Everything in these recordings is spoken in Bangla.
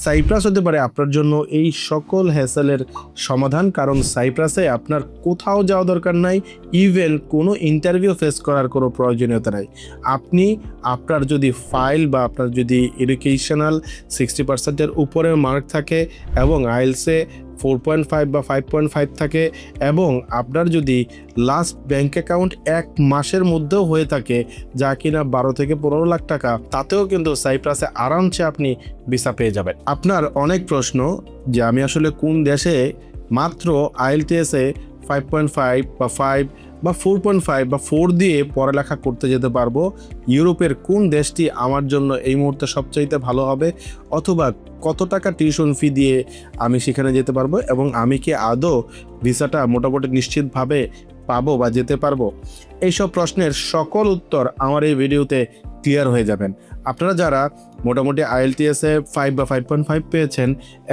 সাইপ্রাস হতে পারে আপনার জন্য এই সকল হ্যাসেলের সমাধান, কারণ সাইপ্রাসে আপনার কোথাও যাওয়া দরকার নাই, ইভেন কোনো ইন্টারভিউ ফেস করার কোনো প্রয়োজনীয়তা নাই। আপনি আপনার যদি ফাইল বা আপনার যদি এডুকেশনাল 60%-এর উপরে মার্ক থাকে এবং আইএলসে 4.5 বা 5.5 থাকে এবং আপনার যদি লাস্ট ব্যাংক অ্যাকাউন্ট 1 মাসের মধ্যেও হয়ে থাকে, যা কিনা 12 থেকে 15 লাখ টাকা, তাতেও কিন্তু সাইপ্রাসে আরামসে আপনি ভিসা পেয়ে যাবেন। আপনার অনেক প্রশ্ন যে আমি আসলে কোন দেশে মাত্র আইএলটিএসে 5.5 বা 5 বা 4.5 বা 4 দিয়ে পড়ালেখা করতে যেতে পারবো, ইউরোপের কোন দেশটি আমার জন্য এই মুহূর্তে সবচাইতে ভালো হবে, অথবা কত টাকা টিউশন ফি দিয়ে আমি সেখানে যেতে পারবো এবং আমি কি আদৌ ভিসাটা মোটামুটি নিশ্চিতভাবে পাবো বা যেতে পারবো, এইসব প্রশ্নের সকল উত্তর আমার এই ভিডিওতে ক্লিয়ার হয়ে যাবেন। আপনারা যারা মোটামুটি আইএলটিএসে 5 বা 5.5 পেয়েছেন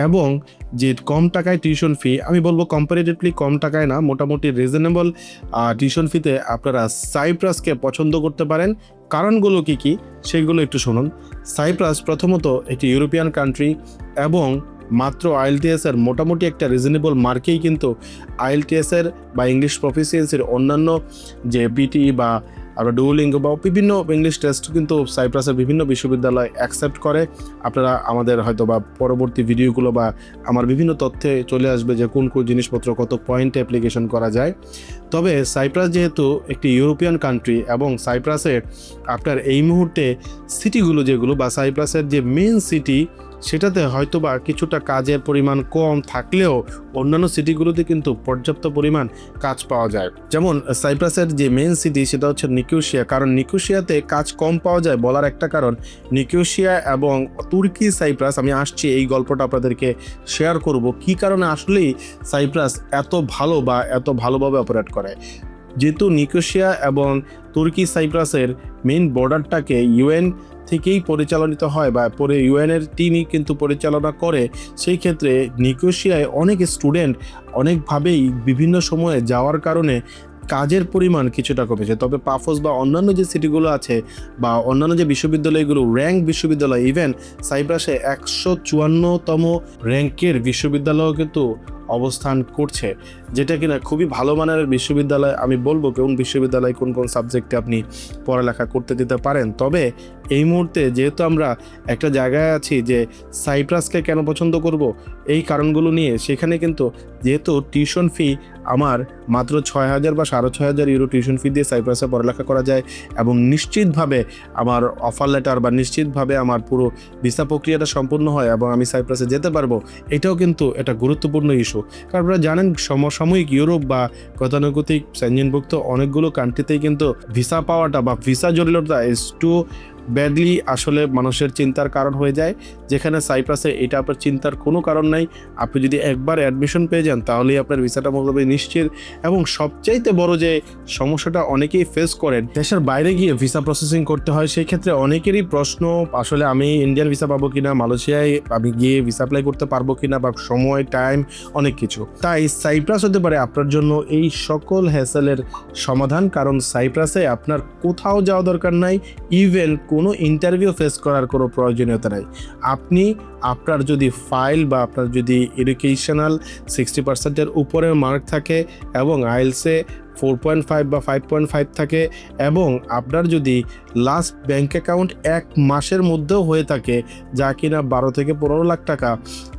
এবং যে কম টাকায় টিউশন ফি, আমি বলবো কম্পারেটিভলি কম টাকায় না, মোটামুটি রিজনেবল টিউশন ফিতে আপনারা সাইপ্রাসকে পছন্দ করতে পারেন। কারণগুলো কি কি সেগুলো একটু শুনুন। সাইপ্রাস প্রথমত একটি ইউরোপিয়ান কান্ট্রি এবং মাত্র আইএলটিএসের মোটামুটি একটা রিজনেবল মার্কেই কিন্তু আইএলটিএসের বা ইংলিশ প্রফিসিয়েন্সির অন্যান্য যে পিটি বা আমরা ডুওলিঙ্গো বা বিভিন্ন ইংলিশ টেস্ট কিন্তু সাইপ্রাসের বিভিন্ন বিশ্ববিদ্যালয় অ্যাকসেপ্ট করে। আপনারা আমাদের হয়তো বা পরবর্তী ভিডিওগুলো বা আমার বিভিন্ন তথ্যে চলে আসবে যে কোন কোন জিনিসপত্র কত পয়েন্টে অ্যাপ্লিকেশন করা যায়। তবে সাইপ্রাস যেহেতু একটি ইউরোপিয়ান কান্ট্রি এবং সাইপ্রাসে আপনার এই মুহূর্তে সিটিগুলো যেগুলো বা সাইপ্রাসের যে মেন সিটি, সেটাতে হয়তো বা কিছুটা কাজের পরিমাণ কম থাকলেও অন্যান্য সিটিগুলোতে কিন্তু পর্যাপ্ত পরিমাণ কাজ পাওয়া যায়। যেমন সাইপ্রাসের যে মেন সিটি সেটা হচ্ছে নিকোসিয়া, কারণ নিকোসিয়াতে কাজ কম পাওয়া যায় বলার একটা কারণ, নিকোসিয়া এবং তুর্কি সাইপ্রাস, আমি আসছি এই গল্পটা আপনাদেরকে শেয়ার করব কী কারণে আসলেই সাইপ্রাস এত ভালো বা এত ভালোভাবে অপারেট করে। যেহেতু নিকোসিয়া এবং তুর্কি সাইপ্রাসের মেইন বর্ডারটাকে ইউএন থেকেই পরিচালিত হয় বা পরে ইউএনের টিমই কিন্তু পরিচালনা করে, সেই ক্ষেত্রে নিকোসিয়ায় অনেক স্টুডেন্ট অনেকভাবেই বিভিন্ন সময়ে যাওয়ার কারণে কাজের পরিমাণ কিছুটা কমেছে। তবে পাফোস বা অন্যান্য যে সিটিগুলো আছে বা অন্যান্য যে বিশ্ববিদ্যালয়গুলো র্যাঙ্ক বিশ্ববিদ্যালয়, ইভেন সাইপ্রাসে 154তম র্যাঙ্কের বিশ্ববিদ্যালয় কিন্তু অবস্থান করছে, যেটা কিনা খুবই ভালো মানের বিশ্ববিদ্যালয়। আমি বলবো কোন বিশ্ববিদ্যালয় কোন কোন সাবজেক্টে আপনি পড়ালেখা করতে দিতে পারেন। তবে এই মুহূর্তে যেহেতু আমরা একটা জায়গায় আছি যে সাইপ্রাসকে কেন পছন্দ করব এই কারণগুলো নিয়ে, সেখানে কিন্তু যেহেতু টিউশন ফি আমার মাত্র 6,000 বা 6,500 ইউরো টিউশন ফি দিয়ে সাইপ্রাসে পড়ালেখা করা যায় এবং নিশ্চিতভাবে আমার অফার লেটার বা নিশ্চিতভাবে আমার পুরো ভিসা প্রক্রিয়াটা সম্পূর্ণ হয় এবং আমি সাইপ্রাসে যেতে পারবো, এটাও কিন্তু একটা গুরুত্বপূর্ণ ইস্যু। কারণ আপনারা জানেন সমসাময়িক ইউরোপ বা গতানুগতিক সেনজেনভুক্ত অনেকগুলো কান্ট্রিতেই কিন্তু ভিসা পাওয়াটা বা ভিসা জটিলতা ইজ টু ব্যাডলি আসলে মানুষের চিন্তার কারণ হয়ে যায়, যেখানে সাইপ্রাসে এটা আপনার চিন্তার কোনো কারণ নাই। আপনি যদি একবার অ্যাডমিশন পেয়ে যান তাহলেই আপনার ভিসাটা মোটামুটি নিশ্চিত। এবং সবচাইতে বড় যে সমস্যাটা অনেকেই ফেস করেন, দেশের বাইরে গিয়ে ভিসা প্রসেসিং করতে হয়, সেই ক্ষেত্রে অনেকেরই প্রশ্ন আসলে আমি ইন্ডিয়ান ভিসা পাবো কিনা, মালয়েশিয়ায় আমি গিয়ে ভিসা অ্যাপ্লাই করতে পারবো কিনা, বা সময় টাইম অনেক কিছু। তাই সাইপ্রাস হতে পারে আপনার জন্য এই সকল হ্যাসেলের সমাধান, কারণ সাইপ্রাসে আপনার কোথাও যাওয়া দরকার নাই, ইভেন কোনো ইন্টারভিউ ফেস করার কোনো প্রয়োজনীয়তা নাই। আপনি আপনার যদি ফাইল বা আপনার যদি এডুকেশনাল 60%-এর উপরে মার্ক থাকে এবং আইএলসে 4.5 বা 5.5 থাকে এবং আপনার যদি লাস্ট ব্যাংক অ্যাকাউন্ট 1 মাসের মধ্যেও হয়ে থাকে, যা কিনা 12 থেকে 15 লাখ টাকা,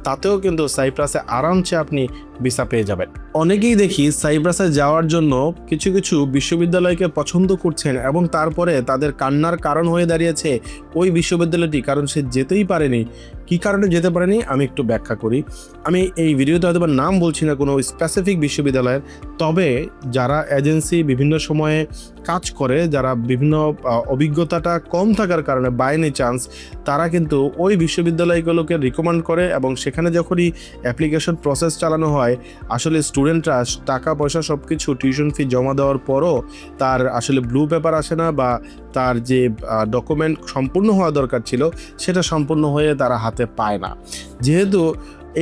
তাতেও কিন্তু সাইপ্রাসে আরামসে আপনি ভিসা পেয়ে যাবেন। অনেকেই দেখি সাইপ্রাসে যাওয়ার জন্য কিছু কিছু বিশ্ববিদ্যালয়কে পছন্দ করছেন এবং তারপরে তাদের কান্নার কারণ হয়ে দাঁড়িয়েছে ওই বিশ্ববিদ্যালয়টি, কারণ সে যেতেই পারেনি। কী কারণে যেতে পারেনি আমি একটু ব্যাখ্যা করি। আমি এই ভিডিওতে হয়তো বা নাম বলছি না কোনো স্পেসিফিক বিশ্ববিদ্যালয়ের, তবে যারা এজেন্সি বিভিন্ন সময়ে কাজ করে, যারা বিভিন্ন অভিজ্ঞতাটা কম থাকার কারণে বাই এনি চান্স তারা কিন্তু ওই বিশ্ববিদ্যালয়গুলোকে রিকমেন্ড করে এবং সেখানে যখনই অ্যাপ্লিকেশন প্রসেস চালানো হয়, আসলে স্টুডেন্টরা টাকা পয়সা সব কিছু টিউশন ফি জমা দেওয়ার পরও তার আসলে ব্লু পেপার আসে না বা তার যে ডকুমেন্ট সম্পূর্ণ হওয়া দরকার ছিল সেটা সম্পূর্ণ হয়ে তারা হাতে পায় না। যেহেতু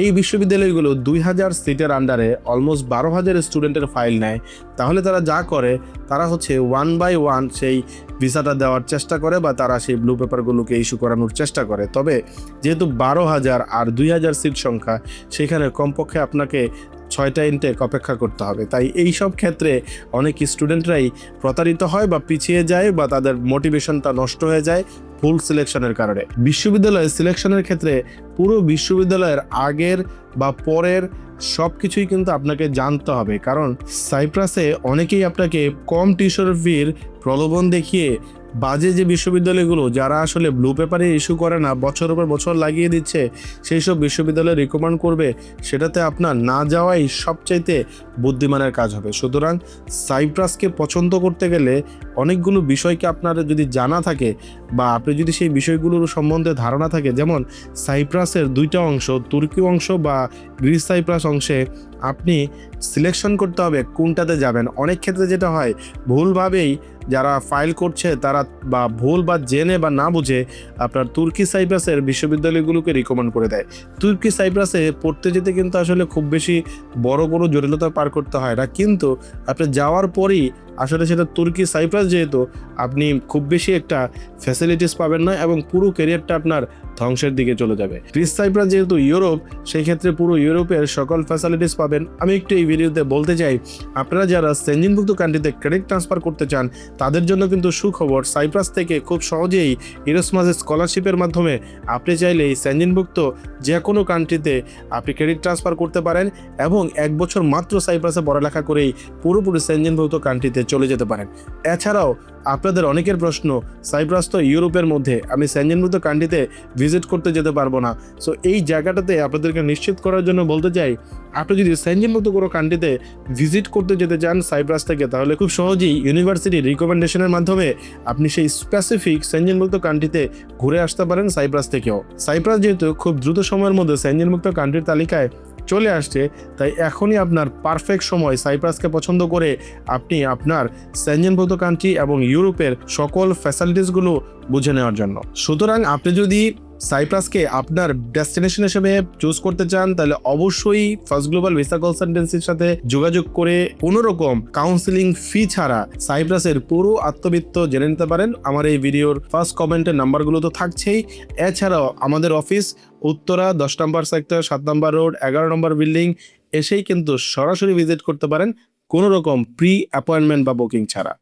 এই বিশ্ববিদ্যালয়গুলো 2000 সিটের আন্ডারে অলমোস্ট 12,000 স্টুডেন্টের ফাইল নেয়। তাহলে তারা যা করে, তারা হচ্ছে 1 বাই 1 সেই ভিসাটা দেওয়ার চেষ্টা করে বা তারা সেই ব্লু পেপারগুলোকে ইস্যু করানোর চেষ্টা করে। তবে যেহেতু 12,000 আর 2,000 সিট সংখ্যা, সেখানে কমপক্ষে আপনাকে 6টা ইনটেক অপেক্ষা করতে হবে। তাই এই সব ক্ষেত্রে অনেক স্টুডেন্টরাই প্রতারিত হয় বা পিছিয়ে যায় বা তাদের মোটিভেশনটা নষ্ট হয়ে যায় ফুল সিলেকশনের কারণে। বিশ্ববিদ্যালয় সিলেকশনের ক্ষেত্রে পুরো বিশ্ববিদ্যালয়ের আগের বা পরের সব কিছুই কিন্তু আপনাকে জানতে হবে, কারণ সাইপ্রাসে অনেকেই আপনাকে কম টিউশন ফির প্রলোভন দেখিয়ে বাজে যে বিশ্ববিদ্যালয়গুলো যারা আসলে ব্লু পেপারে ইস্যু করে না, বছরের পর বছর লাগিয়ে দিচ্ছে, সেই সব বিশ্ববিদ্যালয় রিকমেন্ড করবে, সেটাতে আপনার না যাওয়াই সবচাইতে বুদ্ধিমানের কাজ হবে। সুতরাং সাইপ্রাসকে পছন্দ করতে গেলে অনেকগুলো বিষয়কে আপনার যদি জানা থাকে বা আপনি যদি সেই বিষয়গুলোর সম্বন্ধে ধারণা থাকে, যেমন সাইপ্রাসের 2টা অংশ, তুর্কি অংশ বা গ্রিস সাইপ্রাস অংশে আপনি সিলেকশন করতে হবে কোনটাতে যাবেন। অনেক ক্ষেত্রে যেটা হয়, ভুলভাবেই যারা ফাইল করছে তারা বা ভুল বা জেনে বা না বুঝে আপনার তুর্কি সাইপ্রাসের বিশ্ববিদ্যালয়গুলোকে রিকমেন্ড করে দেয়। তুর্কি সাইপ্রাসে পড়তে যেতে কিন্তু আসলে খুব বেশি বড় কোনো জটিলতা পার করতে হয় না, কিন্তু আপনি যাওয়ার পরই আসলে সেটা তুর্কি সাইপ্রাস, যেহেতু আপনি খুব বেশি একটা ফ্যাসিলিটিস পাবেন না এবং পুরো ক্যারিয়ারটা আপনার ধ্বংসের দিকে চলে যাবে। গ্রিস সাইপ্রাস যেহেতু ইউরোপ, সেই ক্ষেত্রে পুরো ইউরোপের সকল ফ্যাসিলিটিস পাবেন। আমি একটু এই ভিডিওতে বলতে চাই, আপনারা যারা সেনজেনভুক্ত কান্ট্রিতে ক্রেডিট ট্রান্সফার করতে চান তাদের জন্য কিন্তু সুখবর। সাইপ্রাস থেকে খুব সহজেই ইরাসমাস স্কলারশিপের মাধ্যমে আপনি চাইলে এই সেনজেনভুক্ত যে কোনো কান্ট্রিতে আপনি ক্রেডিট ট্রান্সফার করতে পারেন এবং 1 বছর মাত্র সাইপ্রাসে পড়ালেখা করেই পুরোপুরি সেনজেনভুক্ত কান্ট্রিতে চলে যেতে পারেন। এছাড়াও আপনাদের অনেকের প্রশ্ন, সাইপ্রাস তো ইউরোপের মধ্যে, আমি সেনজেনভুক্ত কান্ট্রিতে ভিজিট করতে যেতে পারবো না। সো এই জায়গাটাতে আপনাদেরকে নিশ্চিত করার জন্য বলতে চাই, আপনি যদি সেনজেনভুক্ত কোনো কান্ট্রিতে ভিজিট করতে যেতে চান সাইপ্রাস থেকে, তাহলে খুব সহজেই ইউনিভার্সিটি রিকমেন্ডেশনের মাধ্যমে আপনি সেই স্পেসিফিক সেনজেনভুক্ত কান্ট্রিতে ঘুরে আসতে পারেন সাইপ্রাস থেকেও। সাইপ্রাস যেহেতু খুব দ্রুত সময়ের মধ্যে সেনজেনভুক্ত কান্ট্রির তালিকায় চলে আসছে, তাই এখনই আপনার পারফেক্ট সময় সাইপ্রাসকে পছন্দ করে আপনি আপনার সেনজেনভুক্ত কান্ট্রি এবং ইউরোপের সকল ফ্যাসিলিটিসগুলো বুঝে নেওয়ার জন্য। সুতরাং আপনি যদি সাইপ্রাসকে আপনার ডেস্টিনেশন হিসেবে চুজ করতে চান, তাহলে অবশ্যই ফার্স্ট গ্লোবাল ভিসা কনসালটেন্সির সাথে যোগাযোগ করে কোনো রকম কাউন্সিলিং ফি ছাড়া সাইপ্রাসের পুরো আত্মবিত্ত জেনে নিতে পারেন। আমার এই ভিডিওর ফার্স্ট কমেন্টের নাম্বারগুলো তো থাকছেই। এছাড়াও আমাদের অফিস উত্তরা 10 নম্বর সেক্টর, 7 নম্বর রোড, 11 নম্বর বিল্ডিং, এসেই কিন্তু সরাসরি ভিজিট করতে পারেন কোনো রকম প্রি অ্যাপয়েন্টমেন্ট বা বুকিং ছাড়া।